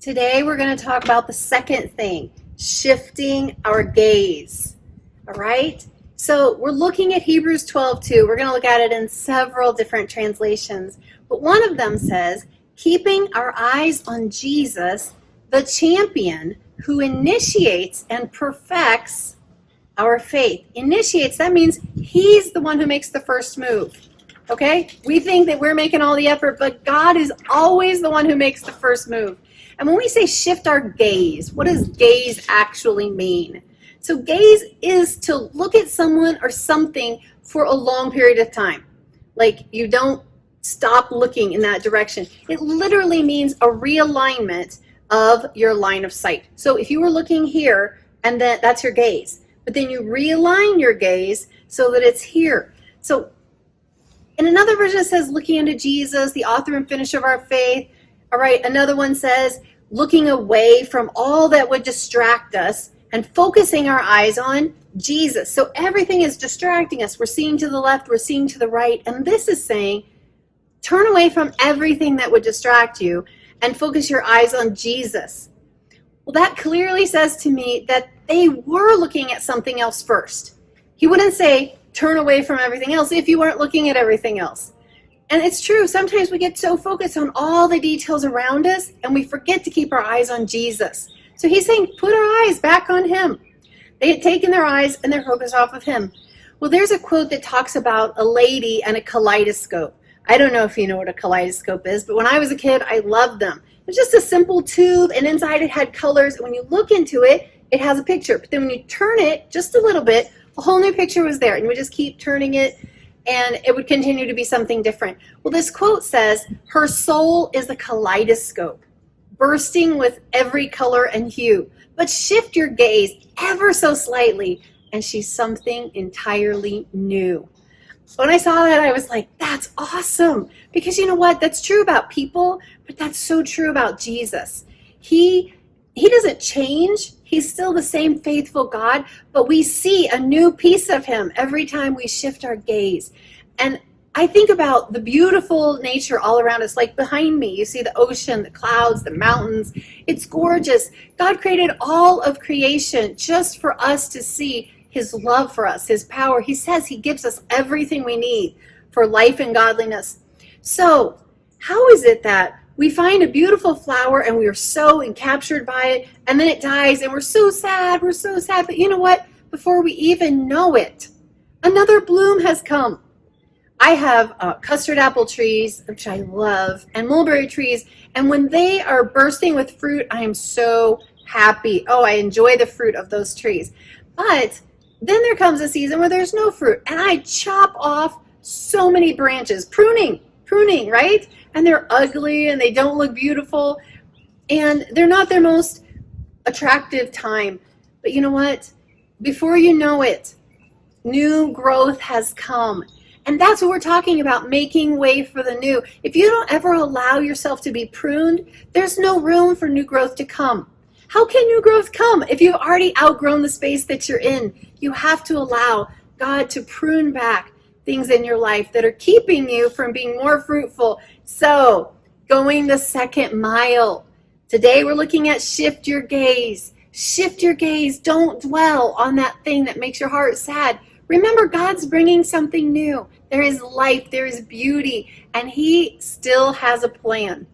Today we're going to talk about the second thing, shifting our gaze. All right? So we're looking at Hebrews 12:2. We're going to look at it in several different translations. But one of them says, keeping our eyes on Jesus, the champion who initiates and perfects our faith. Initiates, that means he's the one who makes the first move. Okay? We think that we're making all the effort, but God is always the one who makes the first move. And when we say shift our gaze, what does gaze actually mean? So gaze is to look at someone or something for a long period of time. Like you don't stop looking in that direction. It literally means a realignment of your line of sight. So if you were looking here and that's your gaze, but then you realign your gaze so that it's here. So in another version it says looking unto Jesus, the author and finisher of our faith. All right, another one says looking away from all that would distract us and focusing our eyes on Jesus. So everything is distracting us. We're seeing to the left, we're seeing to the right. And this is saying turn away from everything that would distract you and focus your eyes on Jesus. Well, that clearly says to me that they were looking at something else first. He wouldn't say turn away from everything else if you weren't looking at everything else. And it's true, sometimes we get so focused on all the details around us and we forget to keep our eyes on Jesus. So he's saying, put our eyes back on him. They had taken their eyes and their focus off of him. Well, there's a quote that talks about a lady and a kaleidoscope. I don't know if you know what a kaleidoscope is, but when I was a kid, I loved them. It's just a simple tube and inside it had colors. And when you look into it, it has a picture. But then when you turn it just a little bit, a whole new picture was there. And you would just keep turning it and it would continue to be something different. Well, this quote says, her soul is a kaleidoscope, bursting with every color and hue. But shift your gaze ever so slightly, and she's something entirely new. When I saw that, I was like, that's awesome. Because you know what? That's true about people, but that's so true about Jesus. He doesn't change. He's still the same faithful God, but we see a new piece of him every time we shift our gaze. And I think about the beautiful nature all around us, like behind me, you see the ocean, the clouds, the mountains. It's gorgeous. God created all of creation just for us to see his love for us, his power. He says he gives us everything we need for life and godliness. So how is it that we find a beautiful flower and we are so encaptured by it, and then it dies and we're so sad, but you know what? Before we even know it, another bloom has come. I have custard apple trees, which I love, and mulberry trees, and when they are bursting with fruit, I am so happy. Oh, I enjoy the fruit of those trees. But then there comes a season where there's no fruit, and I chop off so many branches. Pruning, right? And they're ugly and they don't look beautiful and they're not their most attractive time. But you know what? Before you know it, new growth has come. And that's what we're talking about, making way for the new. If you don't ever allow yourself to be pruned, there's no room for new growth to come. How can new growth come if you've already outgrown the space that you're in? You have to allow God to prune back things in your life that are keeping you from being more fruitful. So, going the second mile. Today we're looking at shift your gaze. Shift your gaze. Don't dwell on that thing that makes your heart sad. Remember, God's bringing something new. There is life, there is beauty, and he still has a plan.